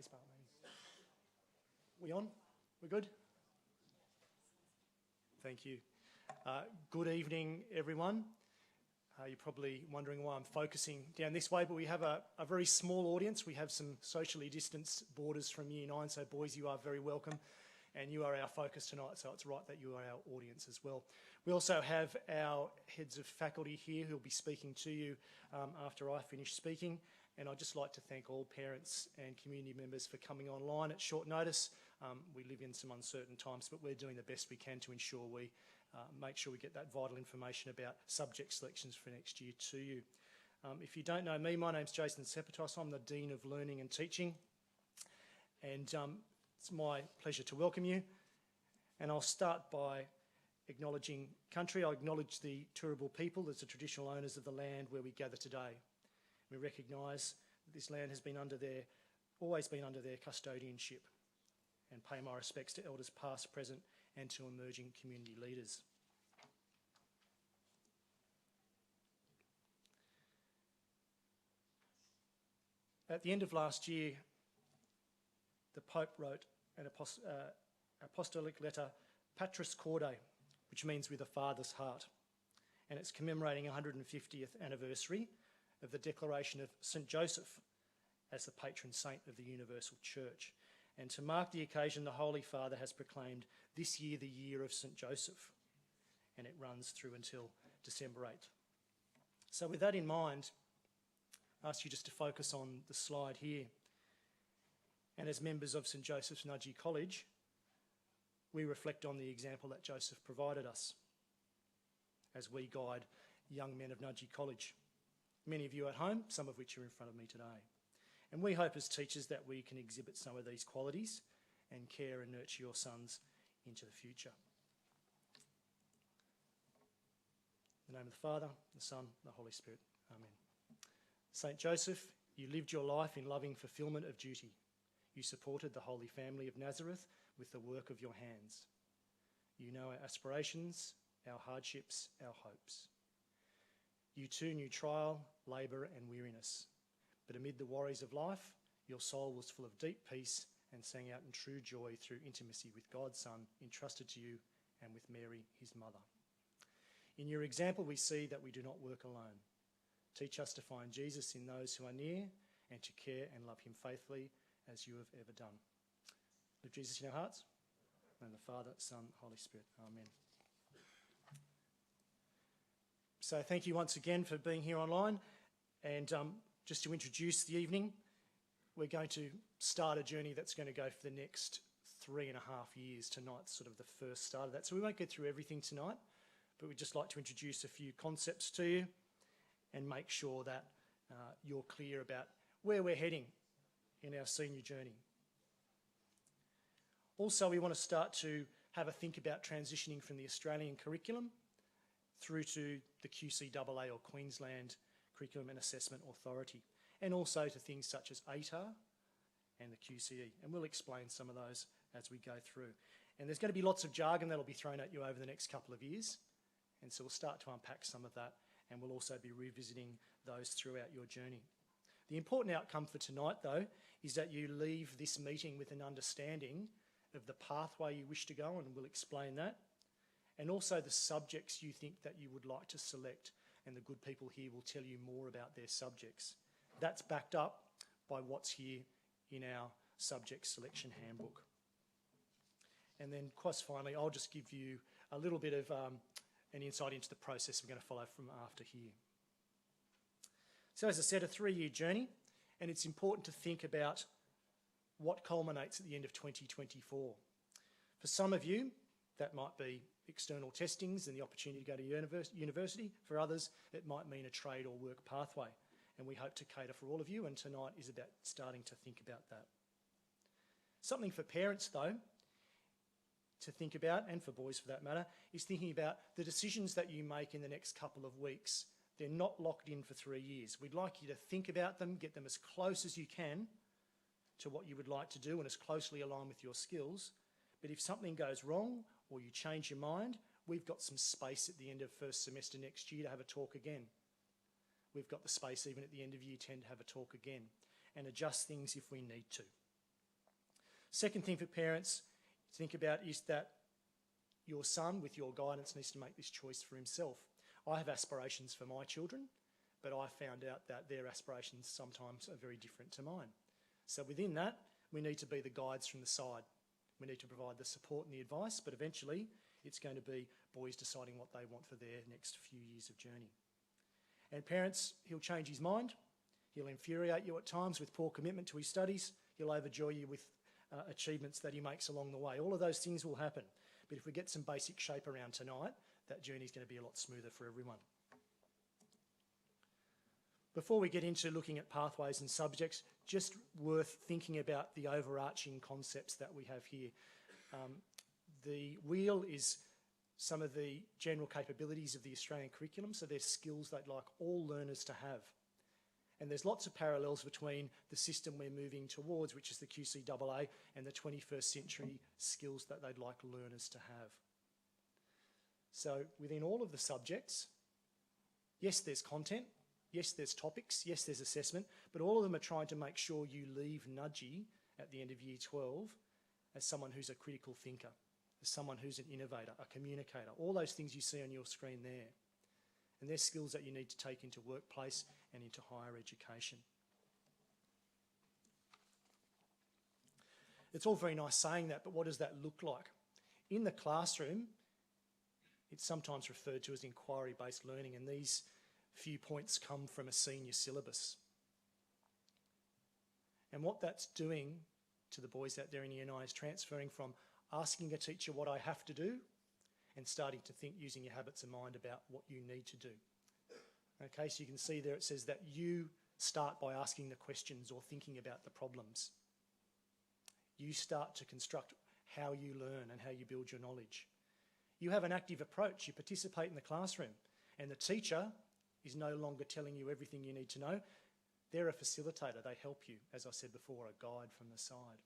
spacebar maybe. We on? We're good? Thank you. Good evening, everyone. You're probably wondering why I'm focusing down this way, but we have a very small audience. We have some socially distanced boarders from Year 9, so boys, you are very welcome, and you are our focus tonight, so it's right that you are our audience as well. We also have our heads of faculty here who will be speaking to you after I finish speaking, and I'd just like to thank all parents and community members for coming online at short notice. We live in some uncertain times, but we're doing the best we can to ensure we make sure we get that vital information about subject selections for next year to you. If you don't know me, my name's Jason Sepetos. I'm the Dean of Learning and Teaching, and it's my pleasure to welcome you. And I'll start by acknowledging country. I acknowledge the Turrbal people as the traditional owners of the land where we gather today. We recognise that this land has been always been under their custodianship, and pay my respects to elders past, present and to emerging community leaders. At the end of last year, the Pope wrote an apostolic letter, Patris Corde, which means with a father's heart, and it's commemorating 150th anniversary of the declaration of St. Joseph as the patron saint of the Universal Church. And to mark the occasion, the Holy Father has proclaimed this year the year of St. Joseph, and it runs through until December 8th. So with that in mind, I ask you just to focus on the slide here. And as members of St. Joseph's Nudgee College, we reflect on the example that Joseph provided us as we guide young men of Nudgee College. Many of you at home, some of which are in front of me today. And we hope as teachers that we can exhibit some of these qualities and care and nurture your sons into the future. In the name of the Father, the Son, the Holy Spirit. Amen. St. Joseph, you lived your life in loving fulfilment of duty. You supported the Holy Family of Nazareth with the work of your hands. You know our aspirations, our hardships, our hopes. You too knew trial, labour and weariness. But amid the worries of life, your soul was full of deep peace and sang out in true joy through intimacy with God's Son, entrusted to you, and with Mary, his mother. In your example, we see that we do not work alone. Teach us to find Jesus in those who are near and to care and love him faithfully as you have ever done. Live Jesus in our hearts. And the Father, Son, Holy Spirit. Amen. So thank you once again for being here online. And just to introduce the evening, we're going to start a journey that's going to go for the next 3.5 years. Tonight's sort of the first start of that. So we won't get through everything tonight, but we'd just like to introduce a few concepts to you and make sure that you're clear about where we're heading in our senior journey. Also, we want to start to have a think about transitioning from the Australian curriculum through to the QCAA or Queensland Curriculum and Assessment Authority, and also to things such as ATAR and the QCE. And we'll explain some of those as we go through. And there's going to be lots of jargon that'll be thrown at you over the next couple of years. And so we'll start to unpack some of that, and we'll also be revisiting those throughout your journey. The important outcome for tonight, though, is that you leave this meeting with an understanding of the pathway you wish to go, and we'll explain that, and also the subjects you think that you would like to select, and the good people here will tell you more about their subjects. That's backed up by what's here in our subject selection handbook. And then, quite finally, I'll just give you a little bit of an insight into the process we're going to follow from after here. So as I said, a 3-year journey, and it's important to think about what culminates at the end of 2024. For some of you, that might be external testings and the opportunity to go to university. For others, it might mean a trade or work pathway, and we hope to cater for all of you, and tonight is about starting to think about that. Something for parents, though, to think about, and for boys for that matter, is thinking about the decisions that you make in the next couple of weeks. They're not locked in for 3 years. We'd like you to think about them, get them as close as you can to what you would like to do and as closely aligned with your skills. But if something goes wrong or you change your mind, we've got some space at the end of first semester next year to have a talk again. We've got the space even at the end of year 10 to have a talk again and adjust things if we need to. Second thing for parents to think about is that your son, with your guidance, needs to make this choice for himself. I have aspirations for my children, but I found out that their aspirations sometimes are very different to mine. So within that, we need to be the guides from the side. We need to provide the support and the advice, but eventually it's going to be boys deciding what they want for their next few years of journey. And parents, he'll change his mind. He'll infuriate you at times with poor commitment to his studies. He'll overjoy you with achievements that he makes along the way. All of those things will happen. But if we get some basic shape around tonight, that journey is going to be a lot smoother for everyone. Before we get into looking at pathways and subjects, just worth thinking about the overarching concepts that we have here. The wheel is some of the general capabilities of the Australian curriculum, so they're skills they'd like all learners to have. And there's lots of parallels between the system we're moving towards, which is the QCAA, and the 21st century skills that they'd like learners to have. So within all of the subjects, yes, there's content, yes, there's topics, yes, there's assessment, but all of them are trying to make sure you leave Nudgee at the end of year 12 as someone who's a critical thinker, as someone who's an innovator, a communicator, all those things you see on your screen there. And they're skills that you need to take into workplace and into higher education. It's all very nice saying that, but what does that look like? In the classroom, it's sometimes referred to as inquiry-based learning, and these few points come from a senior syllabus. And what that's doing to the boys out there in Year 9 is transferring from asking a teacher what I have to do and starting to think using your habits of mind about what you need to do. Okay, so you can see there it says that you start by asking the questions or thinking about the problems. You start to construct how you learn and how you build your knowledge. You have an active approach, you participate in the classroom, and the teacher is no longer telling you everything you need to know. They're a facilitator, they help you, as I said before, a guide from the side.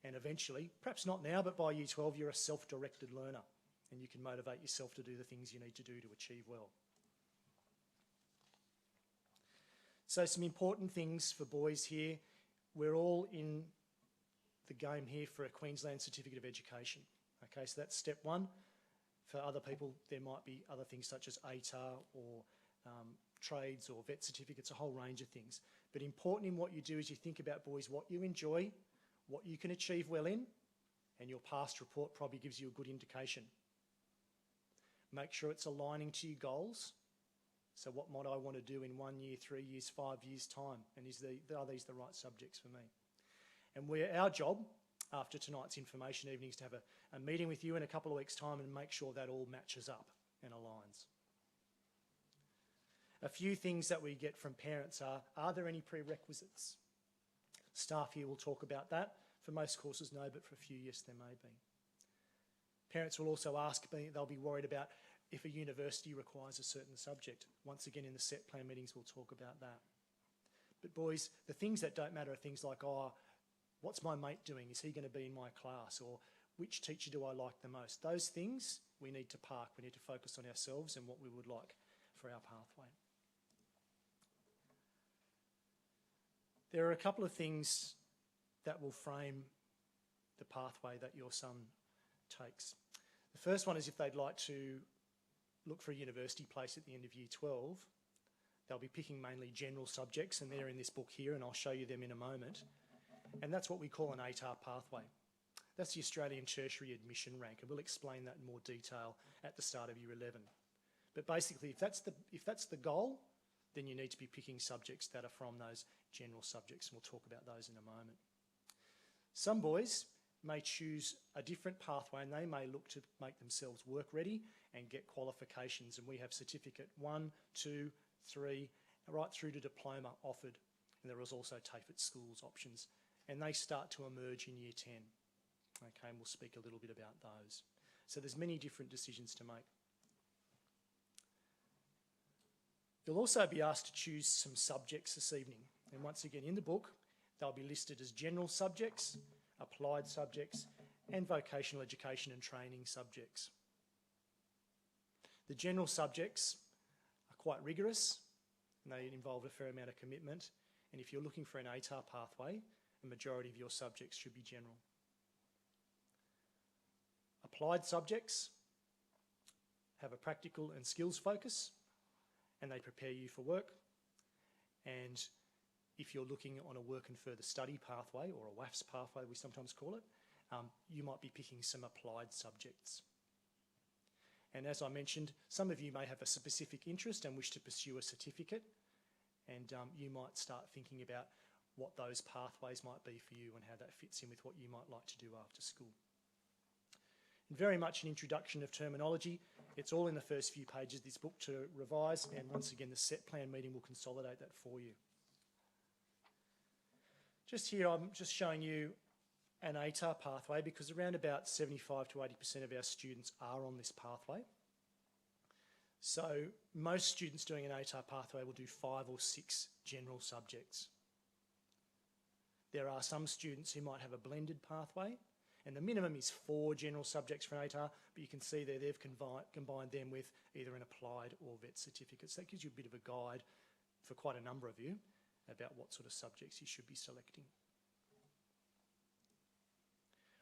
And eventually, perhaps not now, but by year 12, you're a self-directed learner and you can motivate yourself to do the things you need to do to achieve well. So some important things for boys here. We're all in the game here for a Queensland Certificate of Education. Okay, so that's step one. For other people, there might be other things such as ATAR or trades or vet certificates, a whole range of things. But important in what you do is you think about, boys, what you enjoy, what you can achieve well in, and your past report probably gives you a good indication. Make sure it's aligning to your goals. So what might I want to do in 1 year, 3 years, 5 years' time? And are these the right subjects for me? And our job, after tonight's information evening, is to have a meeting with you in a couple of weeks' time and make sure that all matches up and aligns. A few things that we get from parents are there any prerequisites? Staff here will talk about that. For most courses, no, but for a few, yes, there may be. Parents will also ask, they'll be worried about if a university requires a certain subject. Once again, in the set plan meetings, we'll talk about that. But boys, the things that don't matter are things like, what's my mate doing? Is he going to be in my class? Or which teacher do I like the most? Those things we need to park. We need to focus on ourselves and what we would like for our pathway. There are a couple of things that will frame the pathway that your son takes. The first one is if they'd like to look for a university place at the end of year 12, they'll be picking mainly general subjects, and they're in this book here, and I'll show you them in a moment. And that's what we call an ATAR pathway. That's the Australian Tertiary Admission Rank, and we'll explain that in more detail at the start of year 11. But basically, if that's the goal, then you need to be picking subjects that are from those general subjects, and we'll talk about those in a moment. Some boys may choose a different pathway, and they may look to make themselves work ready and get qualifications, and we have certificate 1, 2, 3, right through to diploma offered, and there is also TAFE at schools options, and they start to emerge in year 10. Okay, and we'll speak a little bit about those. So there's many different decisions to make. You'll also be asked to choose some subjects this evening, and once again in the book they'll be listed as general subjects, applied subjects, and vocational education and training subjects. The general subjects are quite rigorous and they involve a fair amount of commitment, and if you're looking for an ATAR pathway, a majority of your subjects should be general. applied subjects have a practical and skills focus, and they prepare you for work. And if you're looking on a work and further study pathway, or a WAFS pathway we sometimes call it, you might be picking some applied subjects. And as I mentioned, some of you may have a specific interest and wish to pursue a certificate, and you might start thinking about what those pathways might be for you and how that fits in with what you might like to do after school. And very much an introduction of terminology. It's all in the first few pages of this book to revise, and once again the set plan meeting will consolidate that for you. Just here I'm just showing you an ATAR pathway, because around about 75 to 80% of our students are on this pathway. So most students doing an ATAR pathway will do 5 or 6 general subjects. There are some students who might have a blended pathway, and the minimum is 4 general subjects for an ATAR, but you can see there they've combined them with either an applied or vet certificate. So that gives you a bit of a guide for quite a number of you about what sort of subjects you should be selecting.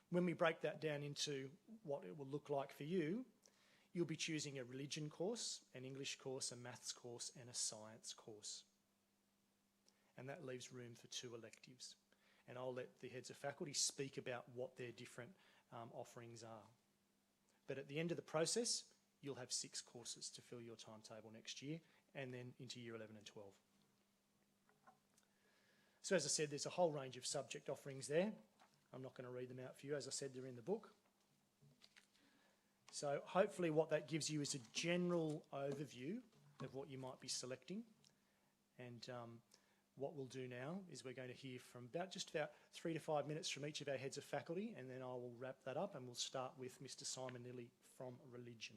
When we break that down into what it will look like for you, you'll be choosing a religion course, an English course, a maths course and a science course. And that leaves room for 2 electives. And I'll let the heads of faculty speak about what their different offerings are. But at the end of the process, you'll have 6 courses to fill your timetable next year, and then into year 11 and 12. So as I said, there's a whole range of subject offerings there. I'm not going to read them out for you. As I said, they're in the book. So hopefully what that gives you is a general overview of what you might be selecting. And what we'll do now is we're going to hear from just about 3 to 5 minutes from each of our heads of faculty, and then I will wrap that up, and we'll start with Mr. Simon Nilly from Religion.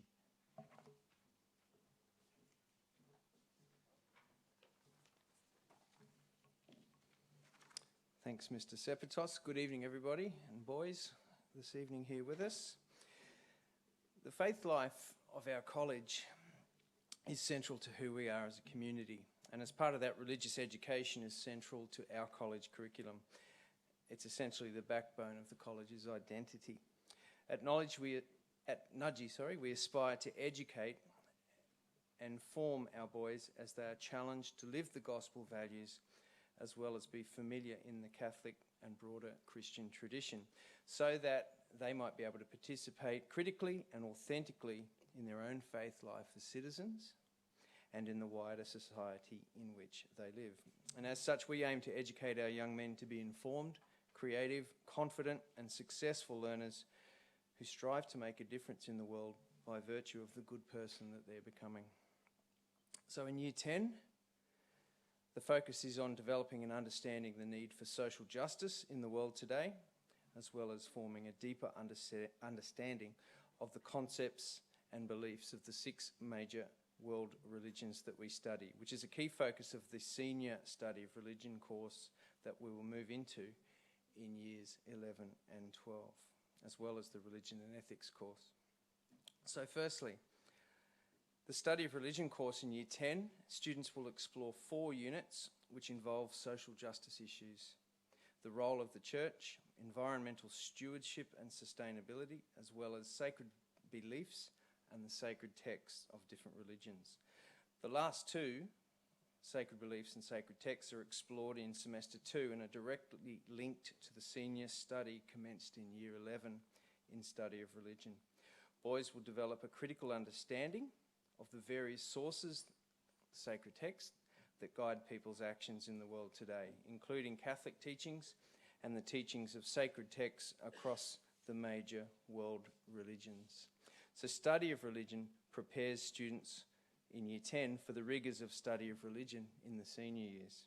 Thanks, Mr. Sepetos. Good evening, everybody and boys this evening here with us. The faith life of our college is central to who we are as a community, and as part of that, religious education is central to our college curriculum. It's essentially the backbone of the college's identity. At Nudgee, we aspire to educate and form our boys as they are challenged to live the gospel values, as well as be familiar in the Catholic and broader Christian tradition, so that they might be able to participate critically and authentically in their own faith life as citizens and in the wider society in which they live. And as such, we aim to educate our young men to be informed, creative, confident and successful learners who strive to make a difference in the world by virtue of the good person that they're becoming. So in Year 10, the focus is on developing and understanding the need for social justice in the world today, as well as forming a deeper understanding of the concepts and beliefs of the 6 major world religions that we study, which is a key focus of the senior study of religion course that we will move into in years 11 and 12, as well as the religion and ethics course. So firstly, the study of religion course in Year 10, students will explore 4 units which involve social justice issues, the role of the church, environmental stewardship and sustainability, as well as sacred beliefs and the sacred texts of different religions. The last 2, sacred beliefs and sacred texts, are explored in semester 2 and are directly linked to the senior study commenced in Year 11 in study of religion. Boys will develop a critical understanding of the various sources, sacred texts, that guide people's actions in the world today, including Catholic teachings and the teachings of sacred texts across the major world religions. So study of religion prepares students in Year 10 for the rigours of study of religion in the senior years.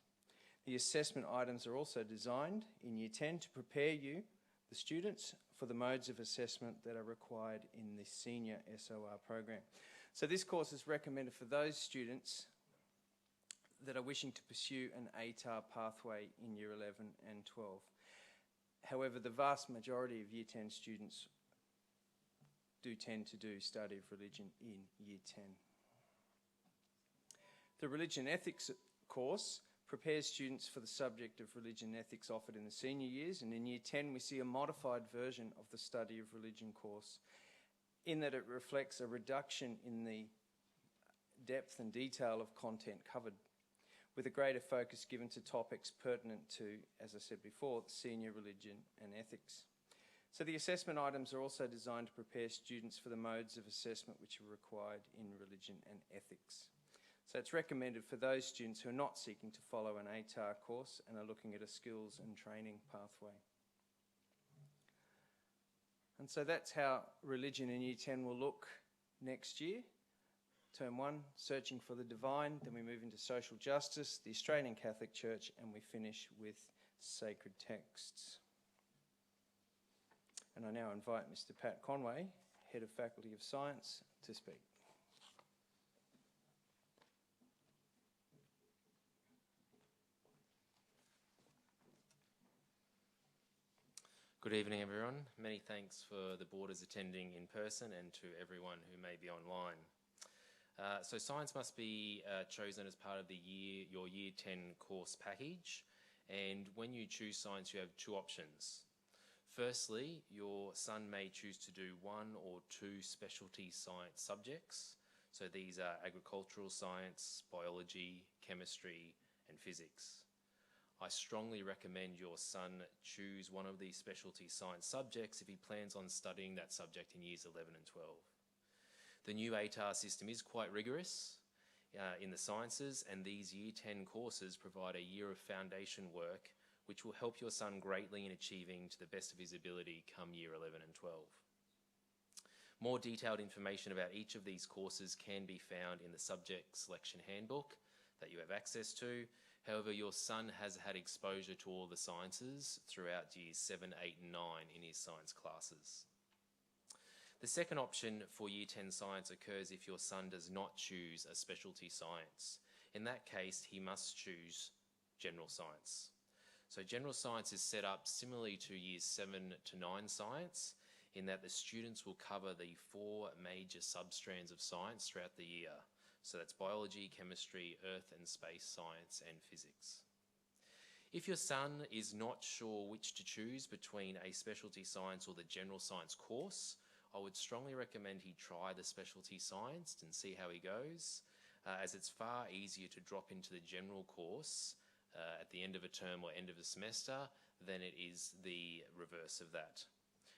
The assessment items are also designed in Year 10 to prepare you, the students, for the modes of assessment that are required in the senior SOR program. So this course is recommended for those students that are wishing to pursue an ATAR pathway in Year 11 and 12. However, the vast majority of Year 10 students do tend to do study of religion in Year 10. The religion ethics course prepares students for the subject of religion ethics offered in the senior years, and in Year 10 we see a modified version of the study of religion course, in that it reflects a reduction in the depth and detail of content covered, with a greater focus given to topics pertinent to, as I said before, senior religion and ethics. So the assessment items are also designed to prepare students for the modes of assessment which are required in religion and ethics. So it's recommended for those students who are not seeking to follow an ATAR course and are looking at a skills and training pathway. And so that's how religion in Year 10 will look next year. Term 1, searching for the divine, then we move into social justice, the Australian Catholic Church, and we finish with sacred texts. And I now invite Mr. Pat Conway, Head of Faculty of Science, to speak. Good evening, everyone. Many thanks for the boarders attending in person and to everyone who may be online. So science must be chosen as part of your Year 10 course package, and when you choose science you have two options. Firstly, your son may choose to do one or two specialty science subjects. So these are agricultural science, biology, chemistry and physics. I strongly recommend your son choose one of these specialty science subjects if he plans on studying that subject in years 11 and 12. The new ATAR system is quite rigorous in the sciences, and these Year 10 courses provide a year of foundation work which will help your son greatly in achieving to the best of his ability come Year 11 and 12. More detailed information about each of these courses can be found in the subject selection handbook that you have access to. However, your son has had exposure to all the sciences throughout Years 7, 8 and 9 in his science classes. The second option for Year 10 science occurs if your son does not choose a specialty science. In that case, he must choose general science. So general science is set up similarly to Years 7 to 9 science, in that the students will cover the 4 major substrands of science throughout the year. So that's biology, chemistry, earth and space science and physics. If your son is not sure which to choose between a specialty science or the general science course, I would strongly recommend he try the specialty science and see how he goes, as it's far easier to drop into the general course at the end of a term or end of a semester than it is the reverse of that.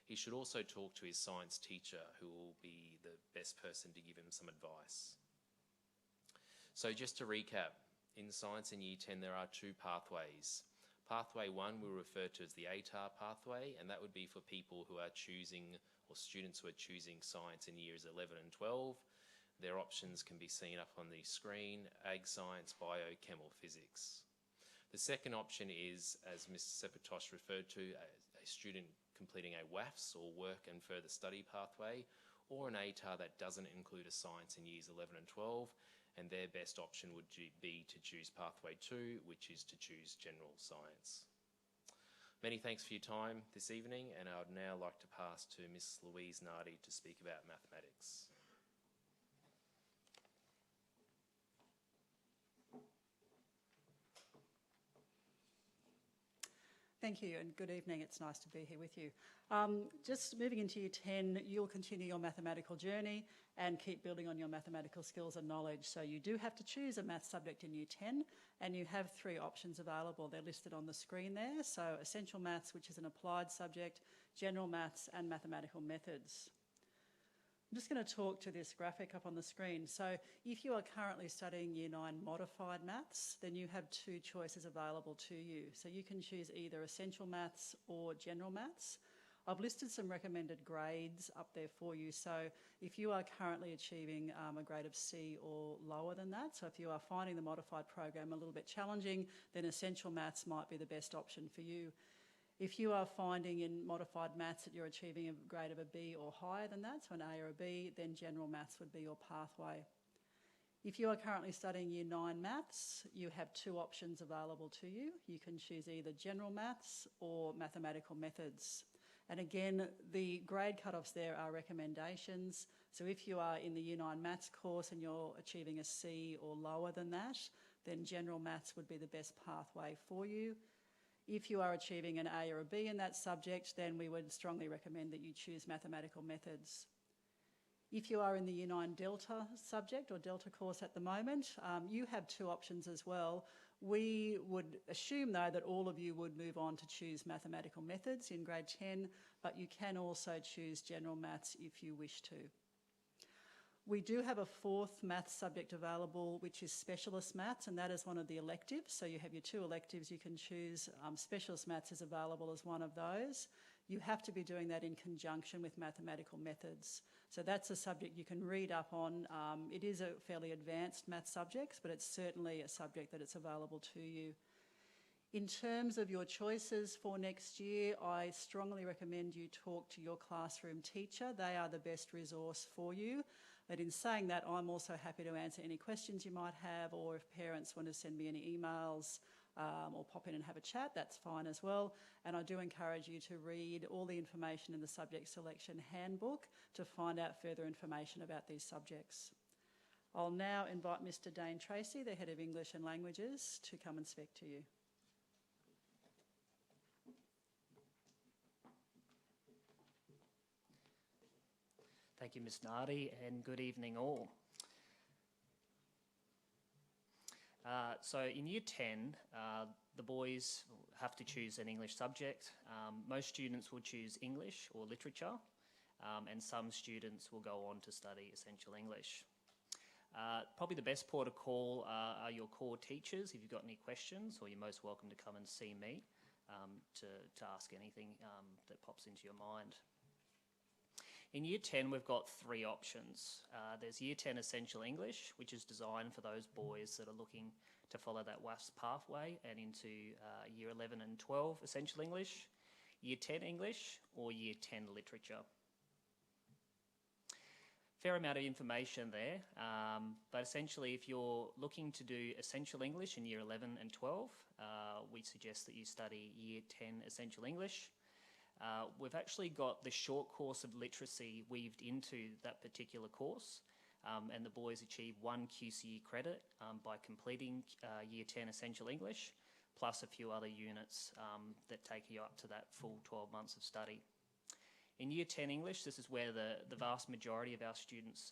He should also talk to his science teacher, who will be the best person to give him some advice. So just to recap, in science in Year 10 there are 2 pathways. Pathway 1 we'll refer to as the ATAR pathway, and that would be for people who are choosing, or students who are choosing science in years 11 and 12. Their options can be seen up on the screen: ag science, bio, chem or physics. The second option is, as Mr. Sepetosh referred to, a student completing a WAFS or work and further study pathway, or an ATAR that doesn't include a science in years 11 and 12, and their best option would be to choose pathway 2, which is to choose general science. Many thanks for your time this evening, and I would now like to pass to Miss Louise Nardi to speak about mathematics. Thank you and good evening. It's nice to be here with you. Just moving into Year 10, you'll continue your mathematical journey and keep building on your mathematical skills and knowledge. So you do have to choose a maths subject in Year 10, and you have 3 options available. They're listed on the screen there. So essential maths, which is an applied subject, general maths and mathematical methods. I'm just going to talk to this graphic up on the screen. So if you are currently studying Year 9 modified maths, then you have 2 choices available to you. So you can choose either essential maths or general maths. I've listed some recommended grades up there for you. So if you are currently achieving a grade of C or lower than that, so if you are finding the modified program a little bit challenging, then essential maths might be the best option for you. If you are finding in modified maths that you're achieving a grade of a B or higher than that, so an A or a B, then general maths would be your pathway. If you are currently studying Year 9 maths, you have 2 options available to you. You can choose either general maths or mathematical methods. And again, the grade cutoffs there are recommendations. So if you are in the Year 9 maths course and you're achieving a C or lower than that, then general maths would be the best pathway for you. If you are achieving an A or a B in that subject, then we would strongly recommend that you choose mathematical methods. If you are in the Year 9 Delta subject or Delta course at the moment, you have two options as well. We would assume, though, that all of you would move on to choose mathematical methods in grade 10, but you can also choose general maths if you wish to. We do have a fourth maths subject available, which is specialist maths, and that is one of the electives. So you have your two electives you can choose. Specialist maths is available as one of those. You have to be doing that in conjunction with mathematical methods. So that's a subject you can read up on. It is a fairly advanced maths subject, but it's certainly a subject that it's available to you. In terms of your choices for next year, I strongly recommend you talk to your classroom teacher. They are the best resource for you. But in saying that, I'm also happy to answer any questions you might have, or if parents want to send me any emails or pop in and have a chat, that's fine as well. And I do encourage you to read all the information in the subject selection handbook to find out further information about these subjects. I'll now invite Mr. Dane Tracy, the Head of English and Languages, to come and speak to you. Thank you, Ms. Nardi, and good evening all. So in Year 10, the boys have to choose an English subject. Most students will choose English or literature, and some students will go on to study Essential English. Probably the best port of call are your core teachers. If you've got any questions, or you're most welcome to come and see me to ask anything that pops into your mind. In Year 10, we've got three options. There's Year 10 Essential English, which is designed for those boys that are looking to follow that WAFS pathway and into Year 11 and 12 Essential English, Year 10 English, or Year 10 Literature. Fair amount of information there, but essentially if you're looking to do Essential English in Year 11 and 12, we suggest that you study Year 10 Essential English. We've actually got the short course of literacy weaved into that particular course, and the boys achieve 1 QCE credit by completing Year 10 Essential English, plus a few other units that take you up to that full 12 months of study. In Year 10 English, this is where the vast majority of our students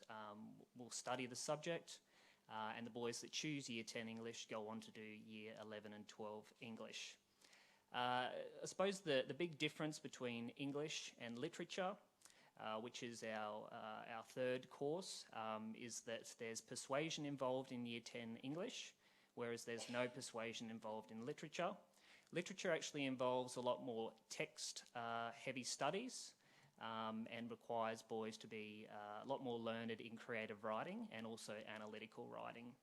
will study the subject, and the boys that choose Year 10 English go on to do Year 11 and 12 English. I suppose the big difference between English and literature, which is our third course, is that there's persuasion involved in Year 10 English, whereas there's no persuasion involved in literature. Literature actually involves a lot more text heavy studies and requires boys to be a lot more learned in creative writing and also analytical writing.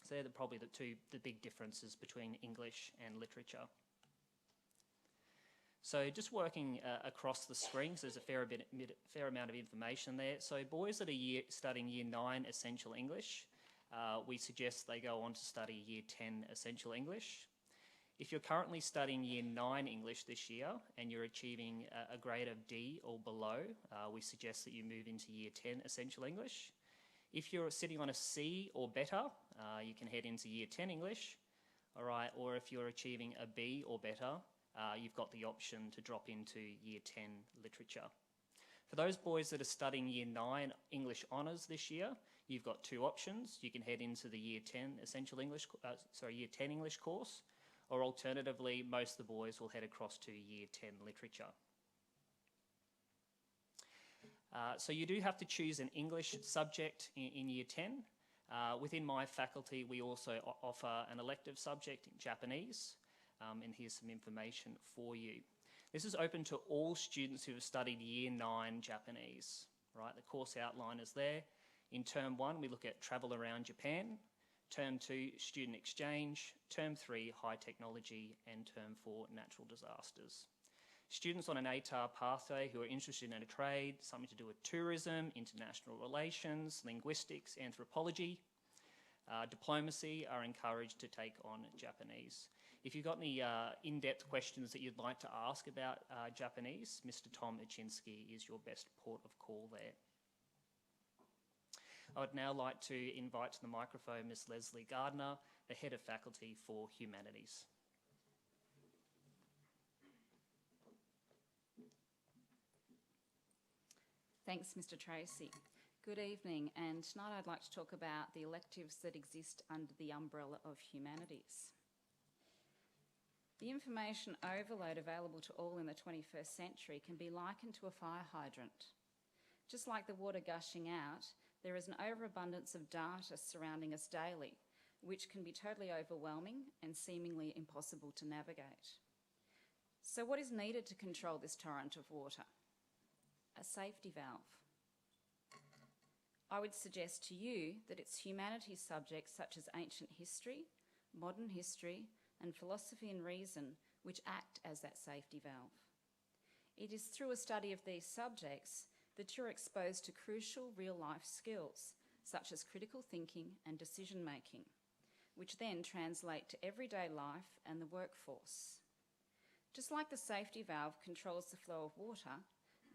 So they're probably the big differences between English and literature. So just working across the screens, there's a fair amount of information there. So boys that are studying Year 9 Essential English, we suggest they go on to study Year 10 Essential English. If you're currently studying Year 9 English this year and you're achieving a grade of D or below, we suggest that you move into Year 10 Essential English. If you're sitting on a C or better, you can head into Year 10 English, all right, or if you're achieving a B or better, you've got the option to drop into Year 10 Literature. For those boys that are studying Year 9 English Honours this year, you've got two options. You can head into the Year 10 Year 10 English course, or alternatively, most of the boys will head across to Year 10 Literature. So you do have to choose an English subject in Year 10. Within my faculty, we also offer an elective subject in Japanese. And here's some information for you. This is open to all students who have studied Year 9 Japanese, right? The course outline is there. In Term 1, we look at travel around Japan. Term 2, student exchange. Term 3, high technology. And Term 4, natural disasters. Students on an ATAR pathway who are interested in a trade, something to do with tourism, international relations, linguistics, anthropology, diplomacy are encouraged to take on Japanese. If you've got any in-depth questions that you'd like to ask about Japanese, Mr. Tom Achinsky is your best port of call there. I would now like to invite to the microphone Ms. Leslie Gardner, the Head of Faculty for Humanities. Thanks, Mr. Tracy. Good evening, and tonight I'd like to talk about the electives that exist under the umbrella of humanities. The information overload available to all in the 21st century can be likened to a fire hydrant. Just like the water gushing out, there is an overabundance of data surrounding us daily, which can be totally overwhelming and seemingly impossible to navigate. So what is needed to control this torrent of water? A safety valve. I would suggest to you that it's humanities subjects such as ancient history, modern history, and philosophy and reason which act as that safety valve. It is through a study of these subjects that you're exposed to crucial real-life skills such as critical thinking and decision-making, which then translate to everyday life and the workforce. Just like the safety valve controls the flow of water,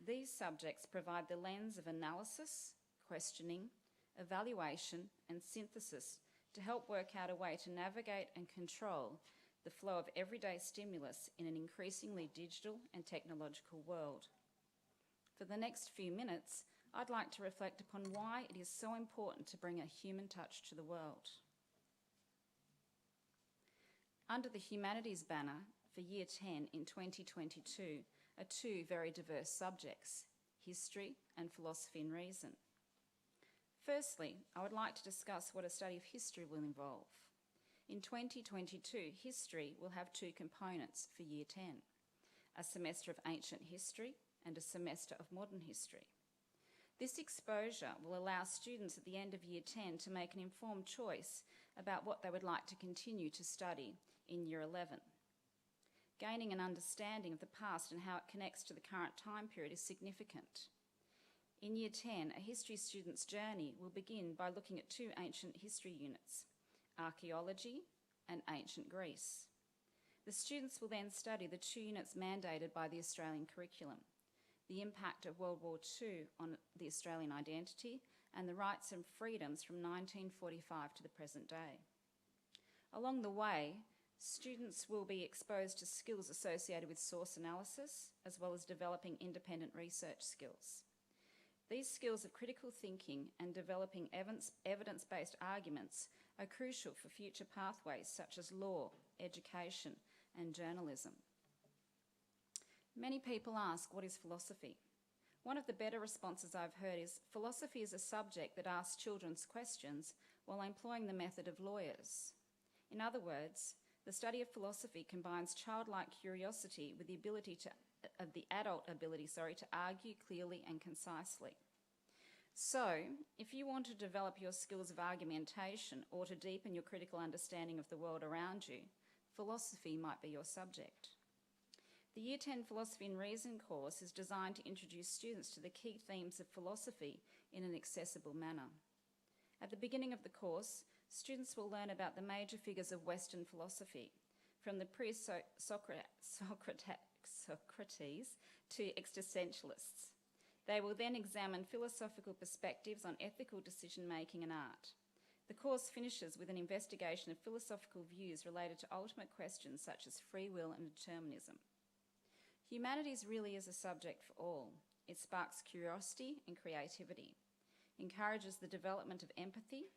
these subjects provide the lens of analysis, questioning, evaluation, and synthesis to help work out a way to navigate and control the flow of everyday stimulus in an increasingly digital and technological world. For the next few minutes, I'd like to reflect upon why it is so important to bring a human touch to the world. Under the Humanities banner for Year 10 in 2022 are two very diverse subjects, history and philosophy and reason. Firstly, I would like to discuss what a study of history will involve. In 2022, history will have two components for Year 10, a semester of ancient history and a semester of modern history. This exposure will allow students at the end of Year 10 to make an informed choice about what they would like to continue to study in Year 11. Gaining an understanding of the past and how it connects to the current time period is significant. In Year 10, a history student's journey will begin by looking at two ancient history units, archaeology and ancient Greece. The students will then study the two units mandated by the Australian curriculum, the impact of World War II on the Australian identity and the rights and freedoms from 1945 to the present day. Along the way, students will be exposed to skills associated with source analysis, as well as developing independent research skills. These skills of critical thinking and developing evidence-based arguments are crucial for future pathways such as law, education, and journalism. Many people ask, what is philosophy? One of the better responses I've heard is, philosophy is a subject that asks children's questions while employing the method of lawyers. In other words, the study of philosophy combines childlike curiosity with the adult ability to argue clearly and concisely. So, if you want to develop your skills of argumentation or to deepen your critical understanding of the world around you, philosophy might be your subject. The Year 10 Philosophy and Reason course is designed to introduce students to the key themes of philosophy in an accessible manner. At the beginning of the course, students will learn about the major figures of Western philosophy, from the pre-Socrates to existentialists. They will then examine philosophical perspectives on ethical decision-making and art. The course finishes with an investigation of philosophical views related to ultimate questions such as free will and determinism. Humanities really is a subject for all. It sparks curiosity and creativity, encourages the development of empathy.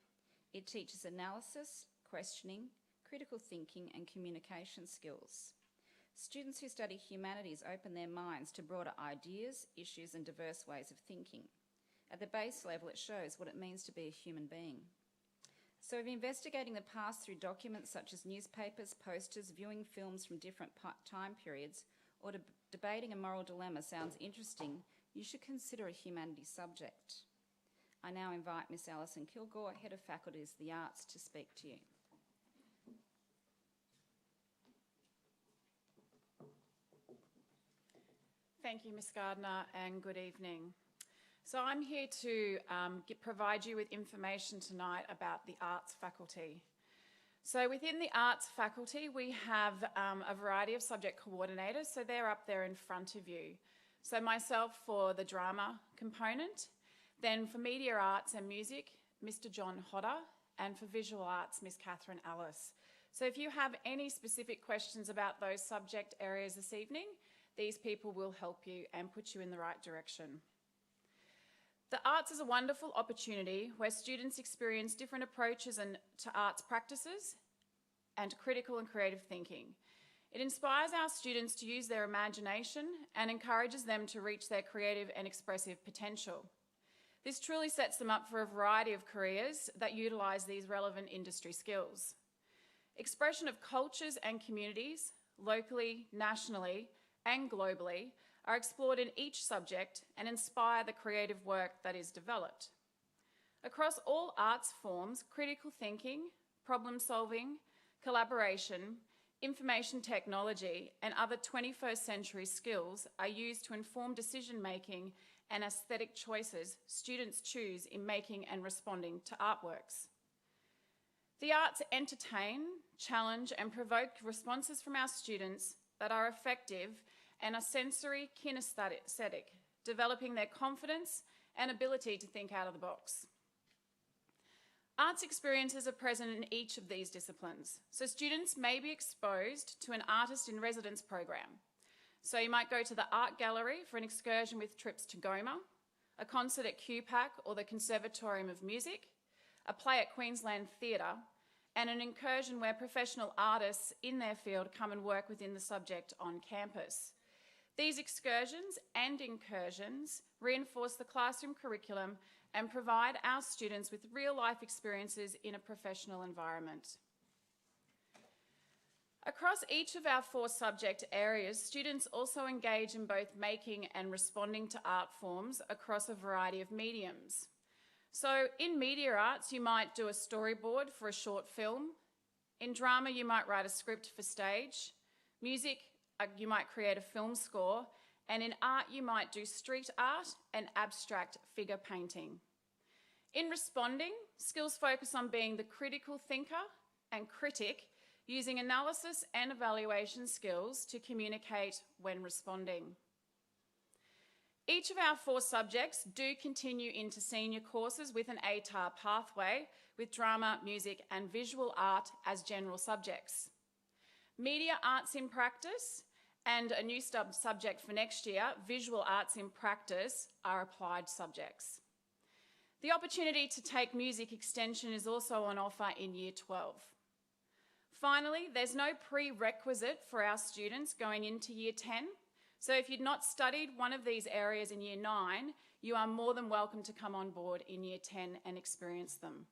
It teaches analysis, questioning, critical thinking, and communication skills. Students who study humanities open their minds to broader ideas, issues, and diverse ways of thinking. At the base level, it shows what it means to be a human being. So if investigating the past through documents such as newspapers, posters, viewing films from different time periods, or debating a moral dilemma sounds interesting, you should consider a humanities subject. I now invite Miss Alison Kilgore, Head of Faculties of the Arts, to speak to you. Thank you, Ms Gardner, and good evening. So I'm here to provide you with information tonight about the Arts faculty. So within the Arts faculty, we have a variety of subject coordinators, so they're up there in front of you. So myself for the drama component, then for media arts and music, Mr John Hodder, and for visual arts, Miss Catherine Ellis. So if you have any specific questions about those subject areas this evening, these people will help you and put you in the right direction. The arts is a wonderful opportunity where students experience different approaches to arts practices and critical and creative thinking. It inspires our students to use their imagination and encourages them to reach their creative and expressive potential. This truly sets them up for a variety of careers that utilise these relevant industry skills. Expression of cultures and communities, locally, nationally, and globally, are explored in each subject and inspire the creative work that is developed. Across all arts forms, critical thinking, problem solving, collaboration, information technology, and other 21st century skills are used to inform decision making and aesthetic choices students choose in making and responding to artworks. The arts entertain, challenge, and provoke responses from our students that are effective and are sensory kinesthetic, developing their confidence and ability to think out of the box. Arts experiences are present in each of these disciplines, so students may be exposed to an artist in residence program. So you might go to the art gallery for an excursion with trips to Goma, a concert at QPAC or the Conservatorium of Music, a play at Queensland Theatre, and an incursion where professional artists in their field come and work within the subject on campus. These excursions and incursions reinforce the classroom curriculum and provide our students with real-life experiences in a professional environment. Across each of our 4 subject areas, students also engage in both making and responding to art forms across a variety of mediums. So in media arts, you might do a storyboard for a short film. In drama, you might write a script for stage. Music, you might create a film score. And in art, you might do street art and abstract figure painting. In responding, skills focus on being the critical thinker and critic, using analysis and evaluation skills to communicate when responding. Each of our 4 subjects do continue into senior courses with an ATAR pathway, with drama, music, and visual art as general subjects. Media arts in practice and a new subject for next year, visual arts in practice, are applied subjects. The opportunity to take music extension is also on offer in Year 12. Finally, there's no prerequisite for our students going into Year 10. So if you'd not studied one of these areas in Year 9, you are more than welcome to come on board in Year 10 and experience them.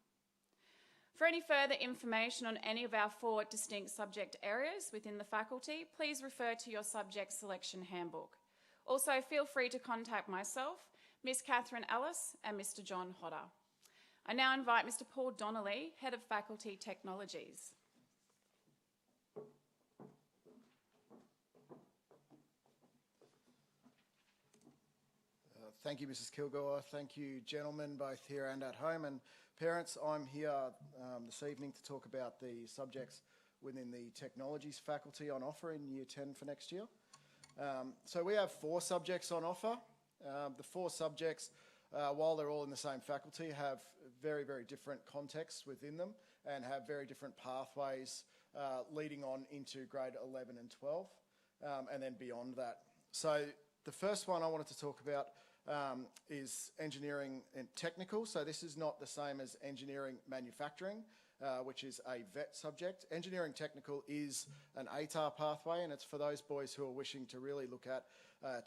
For any further information on any of our 4 distinct subject areas within the faculty, please refer to your subject selection handbook. Also, feel free to contact myself, Miss Catherine Ellis and Mr. John Hodder. I now invite Mr. Paul Donnelly, Head of Faculty Technologies. Thank you, Mrs. Kilgore. Thank you, gentlemen, both here and at home. And parents, I'm here this evening to talk about the subjects within the Technologies faculty on offer in Year 10 for next year. So we have 4 subjects on offer. The 4 subjects, while they're all in the same faculty, have very, very different contexts within them and have very different pathways leading on into grade 11 and 12 and then beyond that. So the first one I wanted to talk about is engineering and technical. So this is not the same as engineering manufacturing, which is a VET subject. Engineering technical is an ATAR pathway, and it's for those boys who are wishing to really look at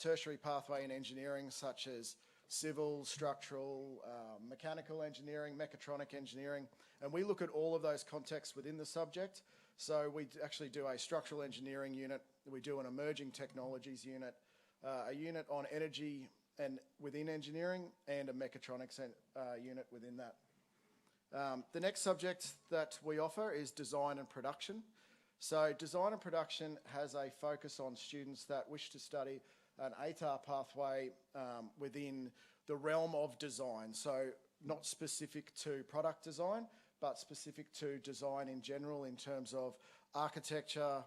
tertiary pathway in engineering, such as civil, structural, mechanical engineering, mechatronic engineering, and we look at all of those contexts within the subject. So we actually do a structural engineering unit, we do an emerging technologies unit, a unit on energy and within engineering, and a mechatronics unit within that. The next subject that we offer is design and production. So design and production has a focus on students that wish to study an ATAR pathway within the realm of design. So not specific to product design, but specific to design in general in terms of architecture.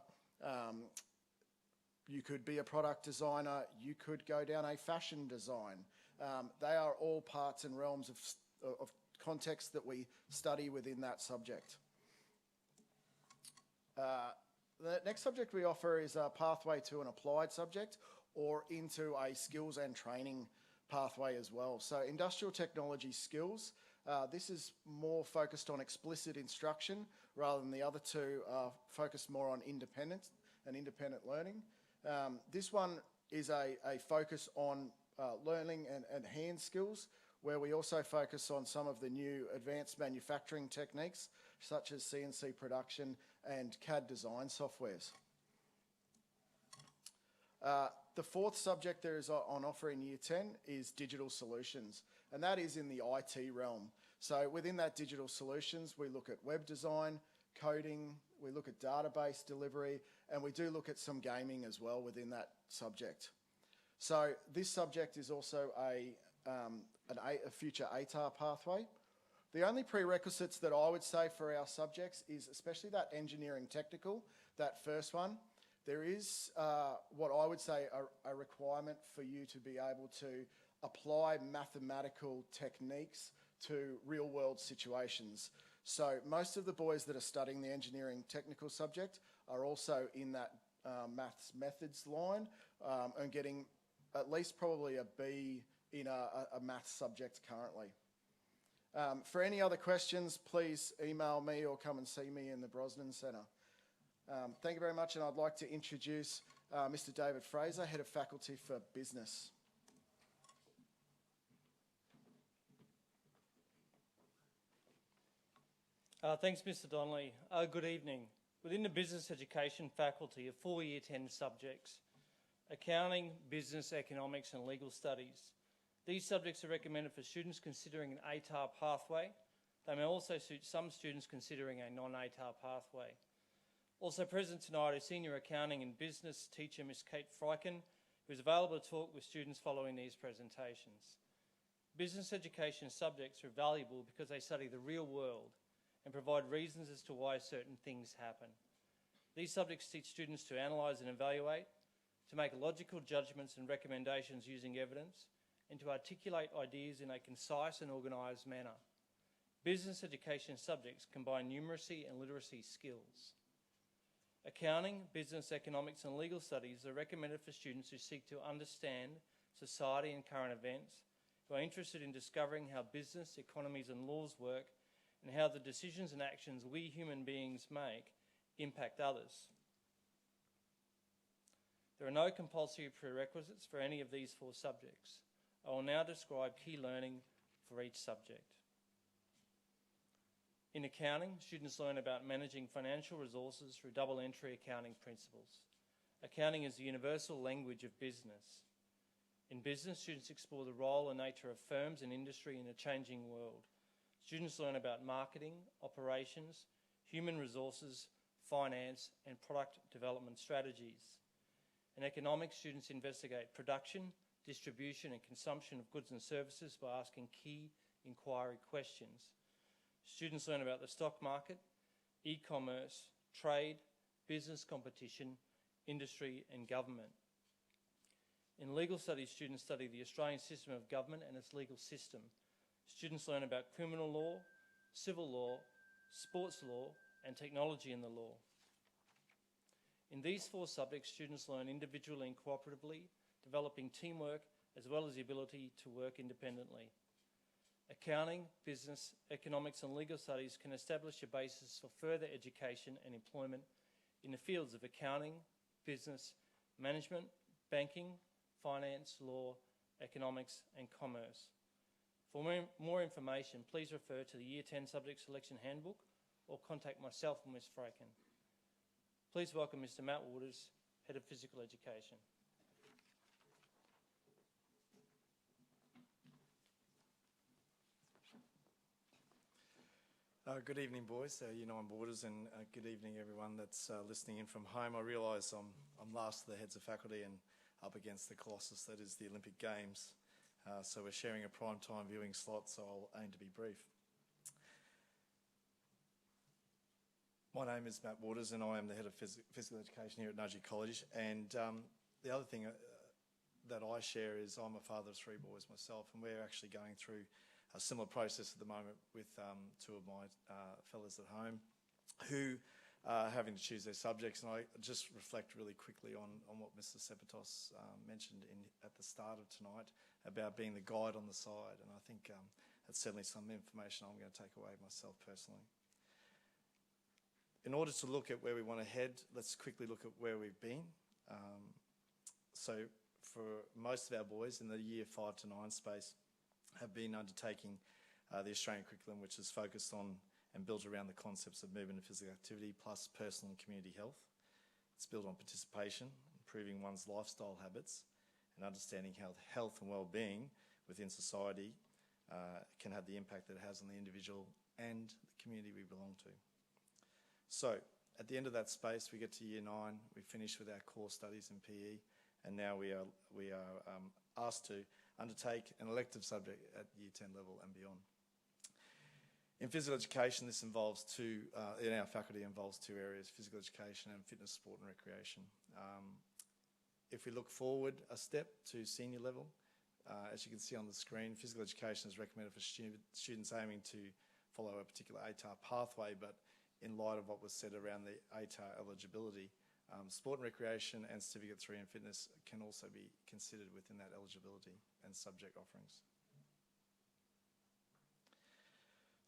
You could be a product designer, you could go down a fashion design. They are all parts and realms of context that we study within that subject. The next subject we offer is a pathway to an applied subject or into a skills and training pathway as well. So industrial technology skills, this is more focused on explicit instruction rather than the other two are focused more on independence and independent learning. This one is a focus on learning and hand skills, where we also focus on some of the new advanced manufacturing techniques such as CNC production and CAD design softwares. The fourth subject there is on offer in Year 10 is digital solutions, and that is in the IT realm. So within that digital solutions, we look at web design, coding, we look at database delivery, and we do look at some gaming as well within that subject. So this subject is also a future ATAR pathway. The only prerequisites that I would say for our subjects is especially that engineering technical, that first one. There is what I would say a requirement for you to be able to apply mathematical techniques to real world situations. So most of the boys that are studying the engineering technical subject are also in that maths methods line and getting at least probably a B in a maths subject currently. For any other questions, please email me or come and see me in the Brosnan Centre. Thank you very much, and I'd like to introduce Mr. David Fraser, Head of Faculty for Business. Thanks, Mr. Donnelly. Good evening. Within the Business Education faculty are 4 Year 10 subjects: Accounting, Business, Economics and Legal Studies. These subjects are recommended for students considering an ATAR pathway. They may also suit some students considering a non-ATAR pathway. Also present tonight is Senior Accounting and Business teacher Ms. Kate Fryken, who is available to talk with students following these presentations. Business education subjects are valuable because they study the real world and provide reasons as to why certain things happen. These subjects teach students to analyse and evaluate, to make logical judgments and recommendations using evidence, and to articulate ideas in a concise and organised manner. Business education subjects combine numeracy and literacy skills. Accounting, Business, Economics and Legal Studies are recommended for students who seek to understand society and current events, who are interested in discovering how business, economies and laws work, and how the decisions and actions we human beings make impact others. There are no compulsory prerequisites for any of these 4 subjects. I will now describe key learning for each subject. In accounting, students learn about managing financial resources through double entry accounting principles. Accounting is the universal language of business. In business, students explore the role and nature of firms and industry in a changing world. Students learn about marketing, operations, human resources, finance and product development strategies. In economics, students investigate production, distribution and consumption of goods and services by asking key inquiry questions. Students learn about the stock market, e-commerce, trade, business competition, industry and government. In legal studies, students study the Australian system of government and its legal system. Students learn about criminal law, civil law, sports law and technology in the law. In these 4 subjects, students learn individually and cooperatively, developing teamwork as well as the ability to work independently. Accounting, Business, Economics and Legal Studies can establish a basis for further education and employment in the fields of accounting, business, management, banking, finance, law, economics and commerce. For more information, please refer to the Year 10 Subject Selection Handbook or contact myself or Ms. Fryken. Please welcome Mr. Matt Waters, Head of Physical Education. Good evening, boys. You know I'm Waters, and good evening, everyone that's listening in from home. I realise I'm last of the heads of faculty and up against the colossus that is the Olympic Games. So we're sharing a prime time viewing slot, so I'll aim to be brief. My name is Matt Waters, and I am the Head of Physical Education here at Nudgee College. And the other thing that I share is I'm a father of 3 boys myself, and we're actually going through a similar process at the moment with 2 of my fellas at home who having to choose their subjects. And I just reflect really quickly on what Mr. Sepatos mentioned at the start of tonight about being the guide on the side. And I think that's certainly some information I'm going to take away myself personally. In order to look at where we want to head, let's quickly look at where we've been. So for most of our boys in the year 5 to 9 space have been undertaking the Australian curriculum, which is focused on and built around the concepts of movement and physical activity plus personal and community health. It's built on participation, improving one's lifestyle habits, and understanding how health and well-being within society can have the impact that it has on the individual and the community we belong to. So, at the end of that space, we get to year 9, we finish with our core studies in PE, and now we are asked to undertake an elective subject at year 10 level and beyond. In physical education, this involves in our faculty involves 2 areas, physical education and fitness, sport and recreation. If we look forward a step to senior level, as you can see on the screen, physical education is recommended for students aiming to follow a particular ATAR pathway, but in light of what was said around the ATAR eligibility, sport and recreation and Certificate 3 in fitness can also be considered within that eligibility and subject offerings.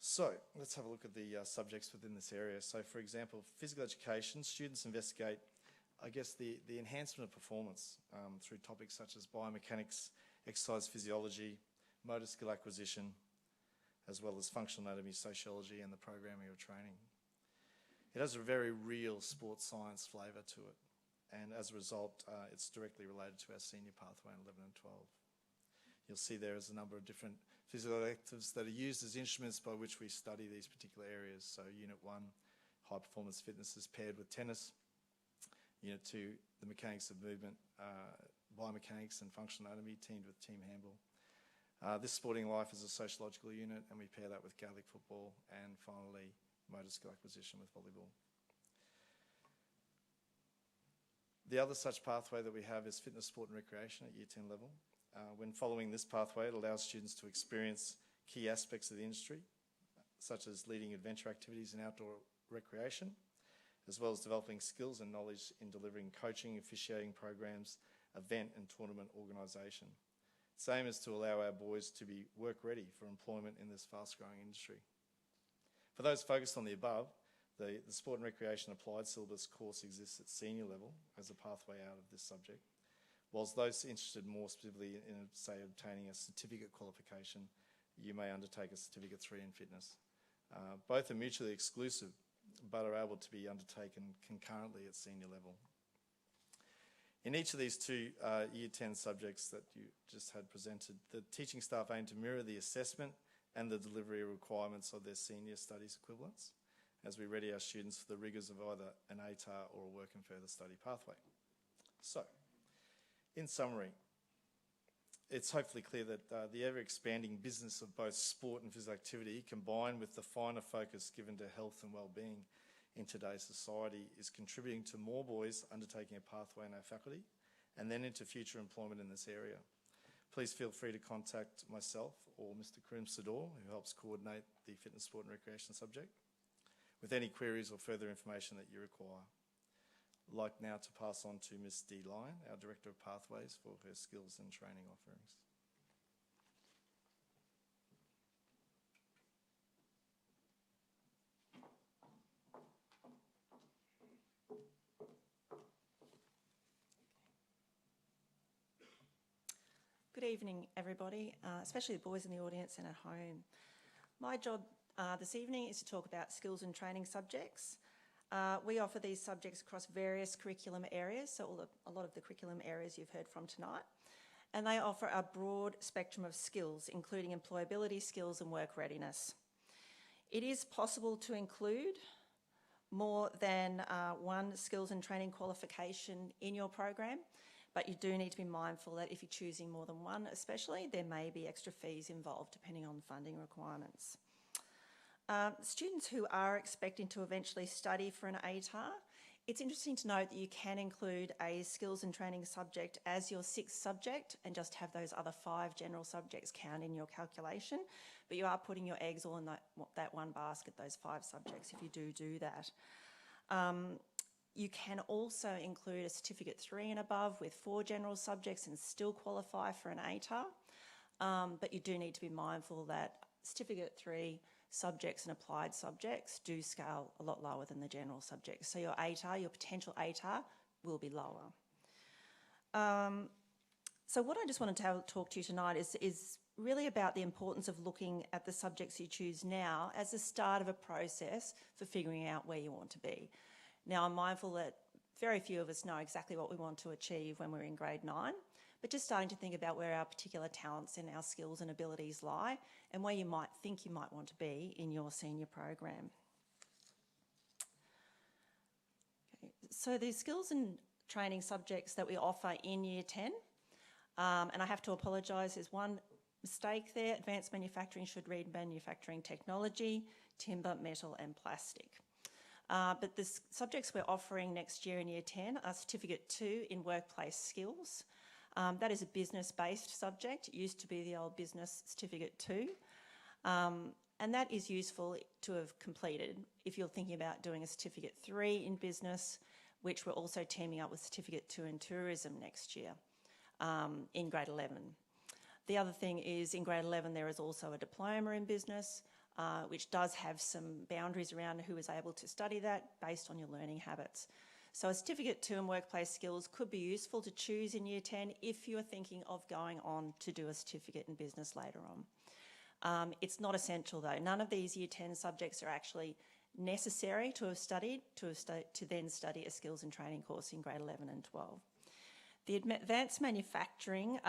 So let's have a look at the subjects within this area. So for example, physical education, students investigate, I guess, the enhancement of performance through topics such as biomechanics, exercise physiology, motor skill acquisition, as well as functional anatomy, sociology, and the programming of training. It has a very real sports science flavour to it, and as a result, it's directly related to our senior pathway in 11 and 12. You'll see there is a number of different physical electives that are used as instruments by which we study these particular areas. So Unit 1, high performance fitness is paired with tennis. Unit 2, the mechanics of movement, biomechanics and functional anatomy teamed with team handball. This sporting life is a sociological unit, and we pair that with Gaelic football, and finally motor skill acquisition with volleyball. The other such pathway that we have is fitness, sport and recreation at year 10 level. When following this pathway, it allows students to experience key aspects of the industry, such as leading adventure activities and outdoor recreation, as well as developing skills and knowledge in delivering coaching, officiating programs, event and tournament organisation. Same as to allow our boys to be work ready for employment in this fast-growing industry. For those focused on the above, the Sport and Recreation Applied Syllabus course exists at senior level as a pathway out of this subject, whilst those interested more specifically in, say, obtaining a certificate qualification, you may undertake a Certificate 3 in fitness. Both are mutually exclusive, but are able to be undertaken concurrently at senior level. In each of these 2 Year 10 subjects that you just had presented, the teaching staff aim to mirror the assessment and the delivery requirements of their senior studies equivalents as we ready our students for the rigours of either an ATAR or a work and further study pathway. So, in summary, it's hopefully clear that the ever-expanding business of both sport and physical activity, combined with the finer focus given to health and well-being in today's society, is contributing to more boys undertaking a pathway in our faculty and then into future employment in this area. Please feel free to contact myself or Mr. Karim Sador, who helps coordinate the fitness, sport and recreation subject, with any queries or further information that you require. I'd like now to pass on to Ms. Dee Lyon, our Director of Pathways, for her skills and training offerings. Good evening, everybody, especially the boys in the audience and at home. My job this evening is to talk about skills and training subjects. We offer these subjects across various curriculum areas, so a lot of the curriculum areas you've heard from tonight, and they offer a broad spectrum of skills, including employability skills and work readiness. It is possible to include more than one skills and training qualification in your program, but you do need to be mindful that if you're choosing more than one especially, there may be extra fees involved depending on funding requirements. Students who are expecting to eventually study for an ATAR, it's interesting to note that you can include a skills and training subject as your 6th subject and just have those other 5 general subjects count in your calculation, but you are putting your eggs all in that one basket, those 5 subjects, if you do that. You can also include a Certificate 3 and above with 4 general subjects and still qualify for an ATAR. But you do need to be mindful that Certificate 3 subjects and applied subjects do scale a lot lower than the general subjects. So your ATAR, your potential ATAR, will be lower. So what I just wanted to talk to you tonight is really about the importance of looking at the subjects you choose now as the start of a process for figuring out where you want to be. Now, I'm mindful that very few of us know exactly what we want to achieve when we're in grade 9, but just starting to think about where our particular talents and our skills and abilities lie and where you might think you might want to be in your senior program. Okay. So the skills and training subjects that we offer in Year 10, and I have to apologise, there's one mistake there. Advanced manufacturing should read manufacturing technology, timber, metal and plastic. But the subjects we're offering next year in Year 10 are Certificate 2 in Workplace Skills. That is a business-based subject. It used to be the old Business Certificate 2. And that is useful to have completed if you're thinking about doing a Certificate 3 in Business, which we're also teaming up with Certificate 2 in Tourism next year in grade 11. The other thing is in grade 11 there is also a Diploma in Business, which does have some boundaries around who is able to study that based on your learning habits. So a Certificate 2 in Workplace Skills could be useful to choose in Year 10 if you are thinking of going on to do a Certificate in Business later on. It's not essential though. None of these Year 10 subjects are actually necessary to have studied, to then study a skills and training course in grade 11 and 12. The Advanced Manufacturing,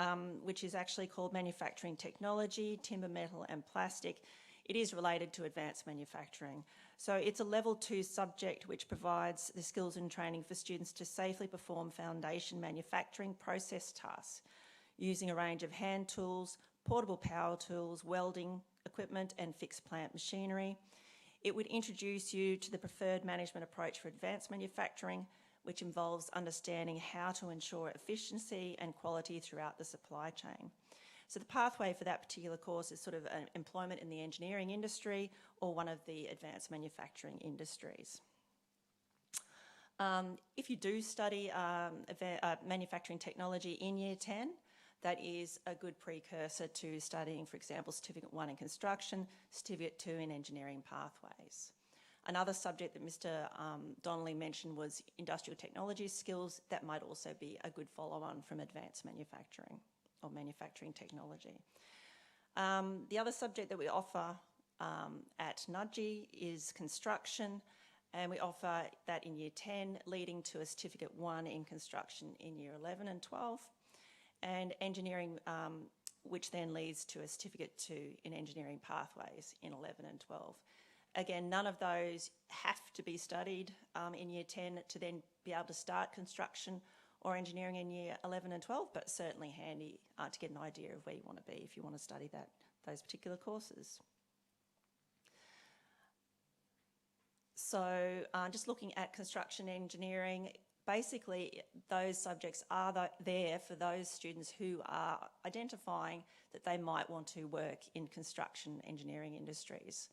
which is actually called Manufacturing Technology, Timber, Metal and Plastic, it is related to advanced manufacturing. So it's a level 2 subject which provides the skills and training for students to safely perform foundation manufacturing process tasks using a range of hand tools, portable power tools, welding equipment and fixed plant machinery. It would introduce you to the preferred management approach for advanced manufacturing, which involves understanding how to ensure efficiency and quality throughout the supply chain. So the pathway for that particular course is sort of an employment in the engineering industry or one of the advanced manufacturing industries. If you do study manufacturing technology in Year 10, that is a good precursor to studying, for example, Certificate 1 in Construction, Certificate 2 in Engineering Pathways. Another subject that Mr. Donnelly mentioned was industrial technology skills. That might also be a good follow-on from advanced manufacturing or manufacturing technology. The other subject that we offer at Nudgee is construction, and we offer that in Year 10, leading to a Certificate 1 in construction in Year 11 and 12, and engineering, which then leads to a Certificate 2 in engineering pathways in 11 and 12. Again, none of those have to be studied in Year 10 to then be able to start construction or engineering in Year 11 and 12, but certainly handy to get an idea of where you want to be if you want to study those particular courses. So just looking at construction engineering, basically those subjects are there for those students who are identifying that they might want to work in construction engineering industries.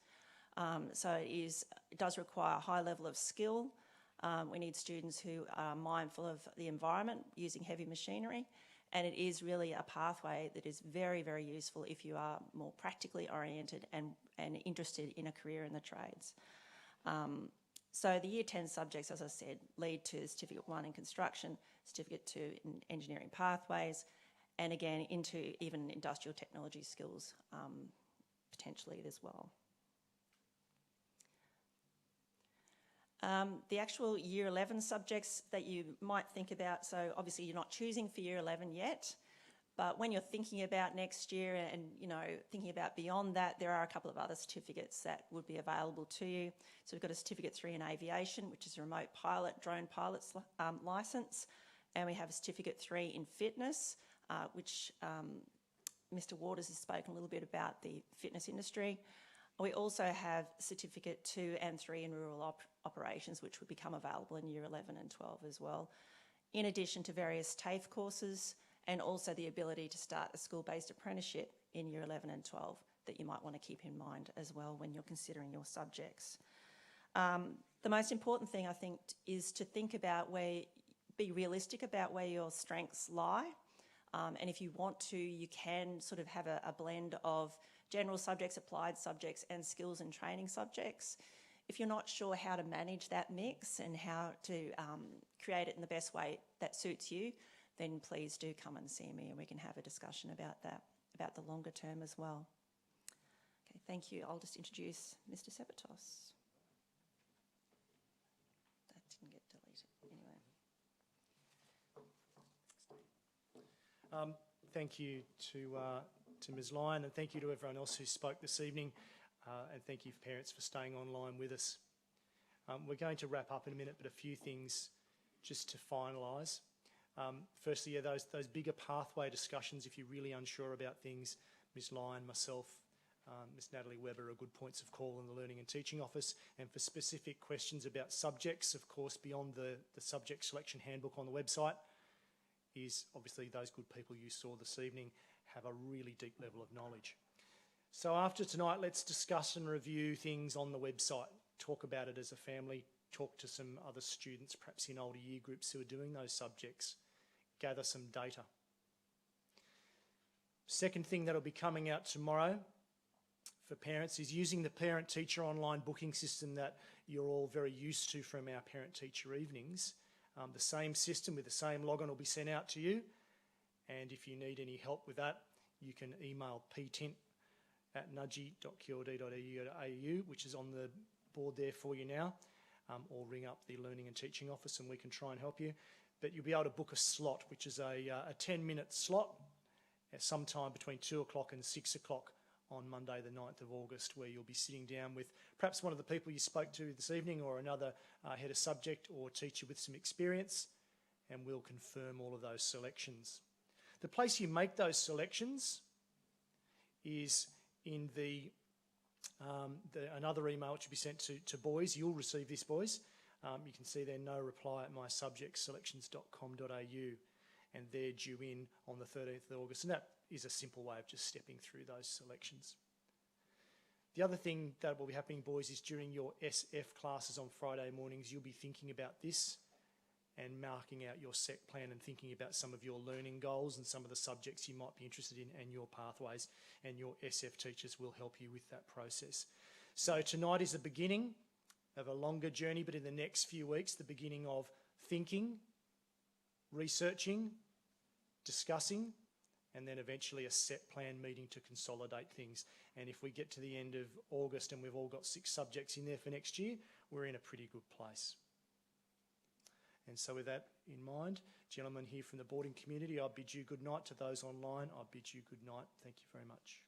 So it does require a high level of skill. We need students who are mindful of the environment using heavy machinery, and it is really a pathway that is very, very useful if you are more practically oriented and interested in a career in the trades. So the Year 10 subjects, as I said, lead to Certificate 1 in Construction, Certificate 2 in Engineering Pathways, and again into even industrial technology skills potentially as well. The actual Year 11 subjects that you might think about, so obviously you're not choosing for Year 11 yet, but when you're thinking about next year and thinking about beyond that, there are a couple of other certificates that would be available to you. So we've got a Certificate 3 in Aviation, which is a remote pilot, drone pilot's licence, and we have a Certificate 3 in Fitness, which Mr. Waters has spoken a little bit about the fitness industry. We also have Certificate 2 and 3 in Rural Operations, which would become available in Year 11 and 12 as well, in addition to various TAFE courses and also the ability to start a school-based apprenticeship in Year 11 and 12 that you might want to keep in mind as well when you're considering your subjects. The most important thing, I think, is to think about be realistic about where your strengths lie. And if you want to, you can sort of have a blend of general subjects, applied subjects, and skills and training subjects. If you're not sure how to manage that mix and how to create it in the best way that suits you, then please do come and see me and we can have a discussion about that, about the longer term as well. Okay, thank you. I'll just introduce Mr. Sepatos. That didn't get deleted anyway. Thank you to Ms Lyon, and thank you to everyone else who spoke this evening, and thank you parents for staying online with us. We're going to wrap up in a minute, but a few things just to finalise. Firstly, yeah, those bigger pathway discussions, if you're really unsure about things, Ms Lyon, myself, Ms Natalie Webber are good points of call in the Learning and Teaching Office. And for specific questions about subjects, of course, beyond the subject selection handbook on the website, is obviously those good people you saw this evening have a really deep level of knowledge. So after tonight, let's discuss and review things on the website, talk about it as a family, talk to some other students, perhaps in older year groups who are doing those subjects, gather some data. Second thing that'll be coming out tomorrow for parents is using the parent-teacher online booking system that you're all very used to from our parent-teacher evenings. The same system with the same login will be sent out to you, and if you need any help with that, you can email ptent@nudgee.qld.edu.au, which is on the board there for you now, or ring up the Learning and Teaching Office and we can try and help you. But you'll be able to book a slot, which is a 10-minute slot at sometime between 2 o'clock and 6 o'clock on Monday the 9th of August, where you'll be sitting down with perhaps one of the people you spoke to this evening or another head of subject or teacher with some experience, and we'll confirm all of those selections. The place you make those selections is in another email which will be sent to boys. You'll receive this, boys. You can see there, no reply at mysubjectselections.com.au, and they're due in on the 13th of August, and that is a simple way of just stepping through those selections. The other thing that will be happening, boys, is during your SF classes on Friday mornings, you'll be thinking about this and marking out your SEC plan and thinking about some of your learning goals and some of the subjects you might be interested in and your pathways, and your SF teachers will help you with that process. So tonight is the beginning of a longer journey, but in the next few weeks, the beginning of thinking, researching, discussing, and then eventually a set plan meeting to consolidate things. And if we get to the end of August and we've all got 6 subjects in there for next year, we're in a pretty good place. And so with that in mind, gentlemen here from the boarding community, I bid you good night. To those online, I bid you good night. Thank you very much.